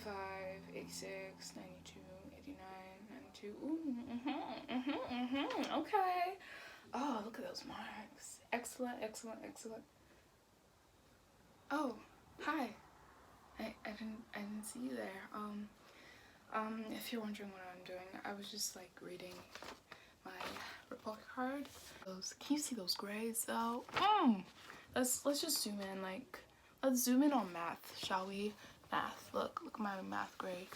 85, 86, 92, 89, 92. Ooh, okay. Oh, look at those marks. Excellent, excellent, excellent. Oh, hi. I didn't see you there. If you're wondering what I'm doing, I was just like reading my report card. Can you see those grades though? Let's just zoom in. Like, let's zoom in on math, shall we? Math. Look at my math grade.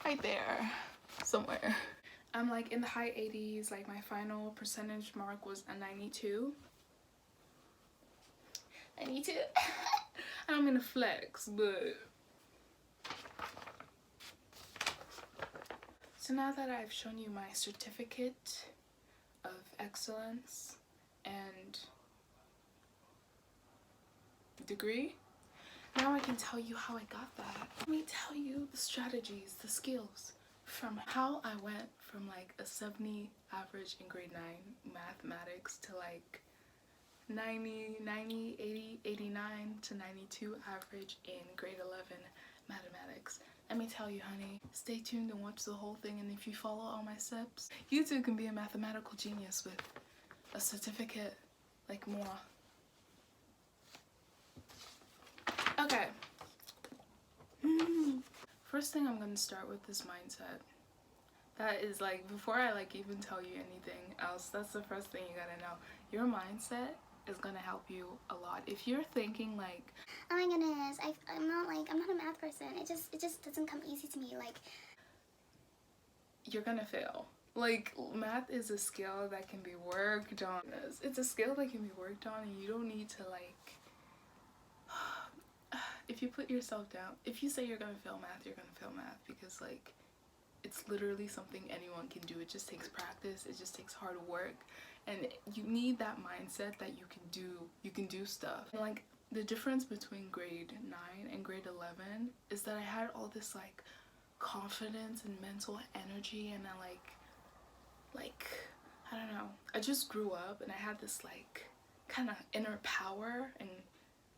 Right there, somewhere. I'm like in the high 80s. Like my final percentage mark was a 92. 92. I don't mean to flex, but so now that I've shown you my certificate of excellence and degree, now I can tell you how I got that. Let me tell you the strategies, the skills, from how I went from like a 70 average in grade 9 mathematics to like 90, 80, 89 to 92 average in grade 11 mathematics. Let me tell you, honey, stay tuned and watch the whole thing, and if you follow all my steps, you too can be a mathematical genius with a certificate like moi. Okay. First thing I'm gonna start with is mindset. That is like, before I like even tell you anything else, that's the first thing you gotta know. Your mindset is gonna help you a lot. If you're thinking like, oh my goodness, I'm not a math person. It just doesn't come easy to me. Like, you're gonna fail. Like, math is a skill that can be worked on. It's a skill that can be worked on, and you don't need to like, if you put yourself down, if you say you're gonna fail math, you're gonna fail math, because like, it's literally something anyone can do. It just takes practice, it just takes hard work, and you need that mindset that you can do stuff. And like, the difference between grade 9 and grade 11 is that I had all this like confidence and mental energy, and I like I don't know, I just grew up and I had this like kind of inner power and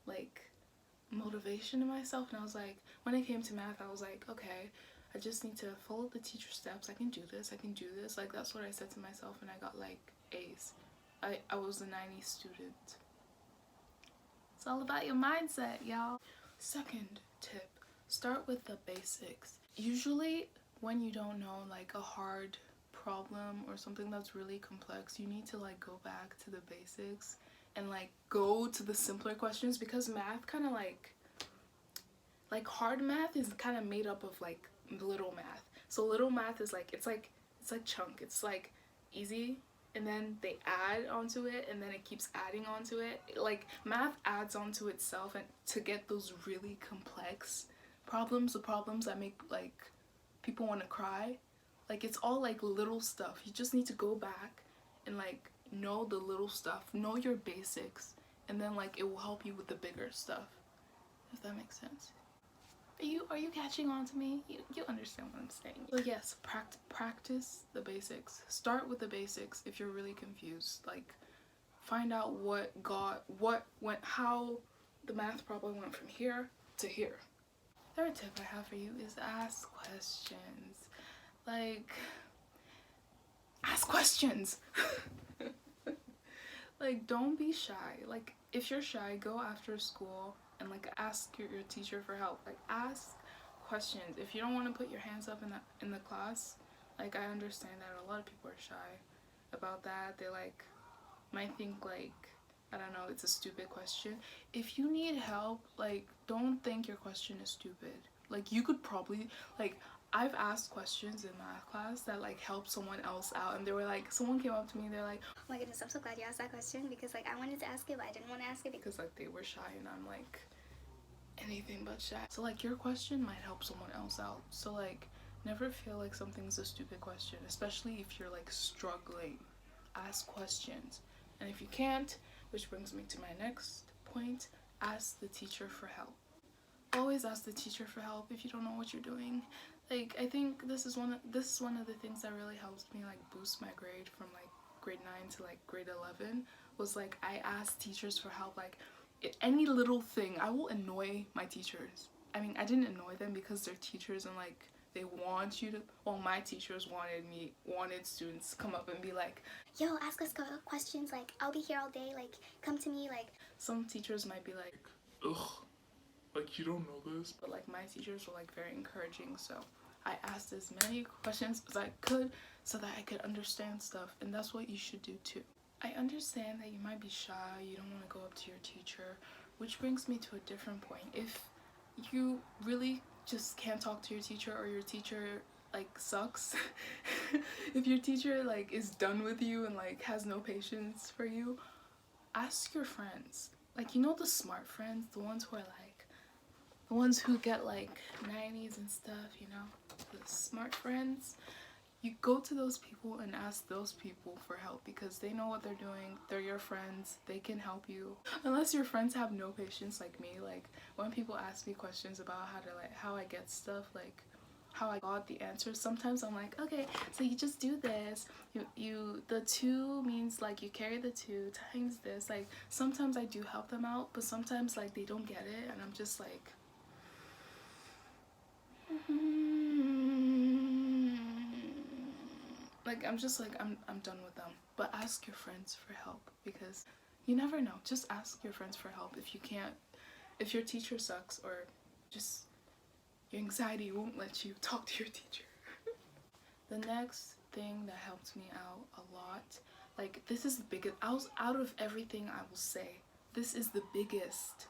like motivation in myself, and I was like, when it came to math, I was like, okay, I just need to follow the teacher steps. I can do this. Like, that's what I said to myself, and I got like A's. I was a 90 student. It's all about your mindset, y'all. Second tip, start with the basics. Usually when you don't know like a hard problem or something that's really complex, you need to like go back to the basics and like go to the simpler questions, because math kind of like hard math is kind of made up of like little math. So little math is like, it's like chunk. It's like easy, and then they add onto it, and then it keeps adding onto it. Like, math adds onto itself, and to get those really complex problems, the problems that make like people want to cry, like, it's all like little stuff. You just need to go back and like know the little stuff, know your basics, and then like it will help you with the bigger stuff, if that makes sense. Are you catching on to me? You understand what I'm saying. So yes, practice the basics. Start with the basics if you're really confused. Like, find out how the math problem went from here to here. Third tip I have for you is ask questions. Like, ask questions. Like, don't be shy. Like, if you're shy, go after school and like ask your teacher for help. Like, ask questions. If you don't want to put your hands up in the class, like, I understand that a lot of people are shy about that. They like might think like, I don't know, it's a stupid question. If you need help, like, don't think your question is stupid. Like, you could probably, like, I've asked questions in math class that like helped someone else out, and they were like, someone came up to me, they're like, oh my goodness, I'm so glad you asked that question, because like I wanted to ask it, but I didn't want to ask it because like they were shy, and I'm like anything but shy. So like, your question might help someone else out. So like, never feel like something's a stupid question, especially if you're like struggling. Ask questions. And if you can't, which brings me to my next point, ask the teacher for help. Always ask the teacher for help if you don't know what you're doing. Like, I think this is one of the things that really helps me like boost my grade from like grade 9 to like grade 11, was like, I asked teachers for help. Like, any little thing, I will annoy my teachers. I mean, I didn't annoy them because they're teachers and like they want you to, well, my teachers wanted students to come up and be like, yo, ask us questions, like, I'll be here all day, like, come to me, like. Some teachers might be like, ugh, like, you don't know this. But like my teachers were like very encouraging, so I asked as many questions as I could so that I could understand stuff, and that's what you should do too. I understand that you might be shy, you don't want to go up to your teacher, which brings me to a different point. If you really just can't talk to your teacher, or your teacher like sucks, if your teacher like is done with you and like has no patience for you, ask your friends. Like, you know, the smart friends, the ones who are like, the ones who get like 90s and stuff, you know, the smart friends. You go to those people and ask those people for help because they know what they're doing. They're your friends. They can help you. Unless your friends have no patience like me. Like, when people ask me questions about how I get stuff, like how I got the answers, sometimes I'm like, okay, so you just do this. The 2 means like you carry the 2 times this. Like, sometimes I do help them out, but sometimes like they don't get it, and I'm just like, like, I'm just like, I'm done with them. But ask your friends for help, because you never know. Just ask your friends for help if you can't, if your teacher sucks, or just your anxiety won't let you talk to your teacher. The next thing that helped me out a lot, like, this is the biggest, out of everything I will say, this is the biggest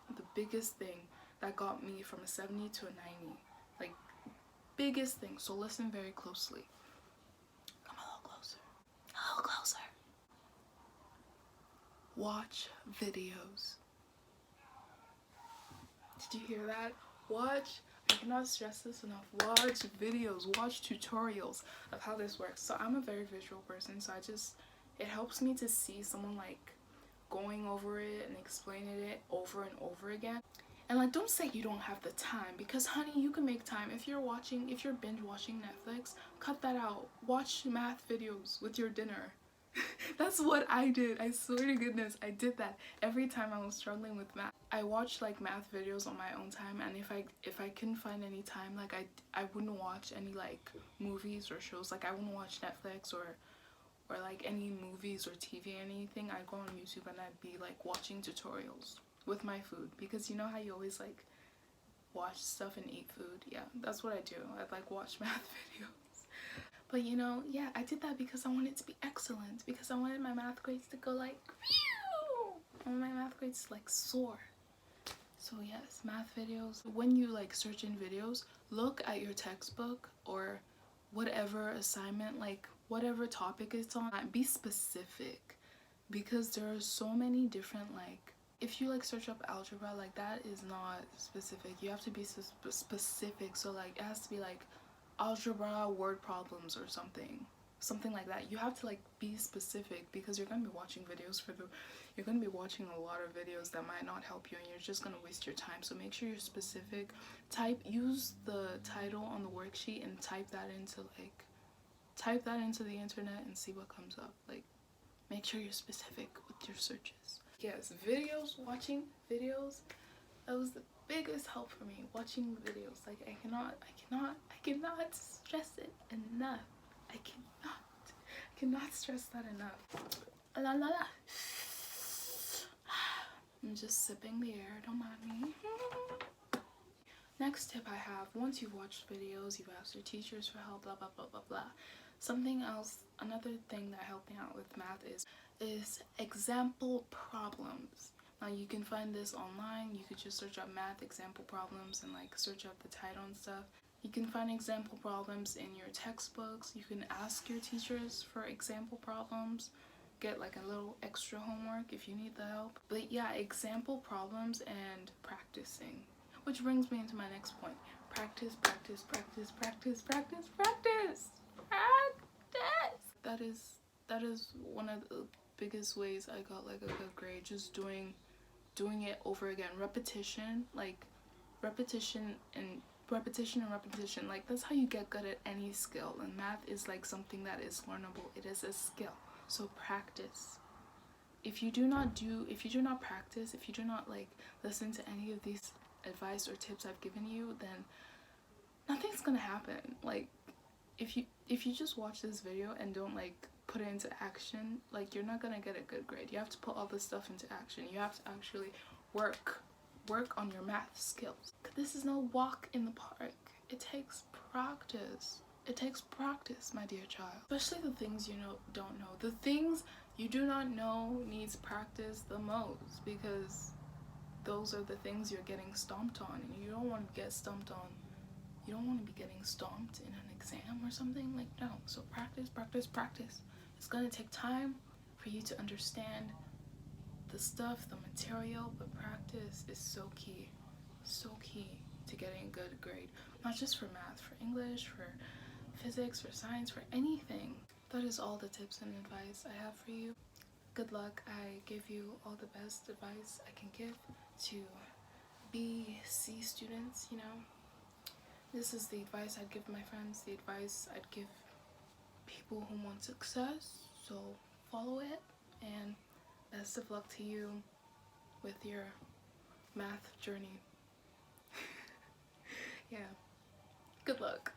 thing that got me from a 70 to a 90. Like, biggest thing. So listen very closely. Come a little closer. A little closer. Watch videos. Did you hear that? Watch. I cannot stress this enough. Watch videos. Watch tutorials of how this works. So I'm a very visual person, so it helps me to see someone like going over it and explaining it over and over again. And like, don't say you don't have the time, because honey, you can make time. If you're binge watching Netflix, cut that out. Watch math videos with your dinner. That's what I did. I swear to goodness, I did that every time I was struggling with math. I watched like math videos on my own time, and if I couldn't find any time, like I wouldn't watch any like movies or shows. Like, I wouldn't watch Netflix or like any movies or TV, anything. I'd go on YouTube and I'd be like watching tutorials with my food, because you know how you always like watch stuff and eat food? Yeah, that's what I do. I'd like watch math videos. But you know, yeah, I did that because I wanted to be excellent, because I wanted my math grades to go like, phew! I want my math grades to like soar. So yes, math videos. When you like search in videos, look at your textbook or whatever assignment, like whatever topic it's on. Be specific, because there are so many different, like, if you like search up algebra, like that is not specific. You have to be specific. So like, it has to be like algebra word problems or something like that. You have to like be specific, because you're gonna be watching videos you're gonna be watching a lot of videos that might not help you, and you're just gonna waste your time. So make sure you're specific. Use the title on the worksheet and type that into the internet and see what comes up. Like, make sure you're specific with your searches. Yes, watching videos, that was the biggest help for me. Watching videos, like, I cannot stress it enough. I cannot stress that enough. La la la. I'm just sipping the air, don't mind me. Next tip I have, once you've watched videos, you've asked your teachers for help, blah blah blah blah blah. Something else, another thing that helped me out with math is example problems. Now, you can find this online. You could just search up math example problems and like search up the title and stuff. You can find example problems in your textbooks. You can ask your teachers for example problems. Get like a little extra homework if you need the help. But yeah, example problems and practicing. Which brings me into my next point. Practice, practice, practice, practice, practice, practice, practice. That is one of the biggest ways I got like a good grade. Just doing it over again. Repetition, like repetition and repetition and repetition. Like, that's how you get good at any skill. And math is like something that is learnable. It is a skill. So practice. If you do not practice, if you do not like listen to any of these advice or tips I've given you, then nothing's gonna happen. Like, if you just watch this video and don't like put it into action, like, you're not gonna get a good grade. You have to put all this stuff into action. You have to actually work on your math skills. This is no walk in the park. It takes practice. It takes practice, my dear child. Especially the things you don't know. The things you do not know needs practice the most, because those are the things you're getting stomped on, and you don't want to get stomped on. You don't want to be getting stomped in an exam or something. Like, no. So practice, practice, practice. It's gonna take time for you to understand the stuff, the material, but practice is so key to getting a good grade. Not just for math, for English, for physics, for science, for anything. That is all the tips and advice I have for you. Good luck. I give you all the best advice I can give to BC students, you know. This is the advice I'd give my friends, the advice I'd give people who want success. So follow it, and best of luck to you with your math journey. Yeah, good luck.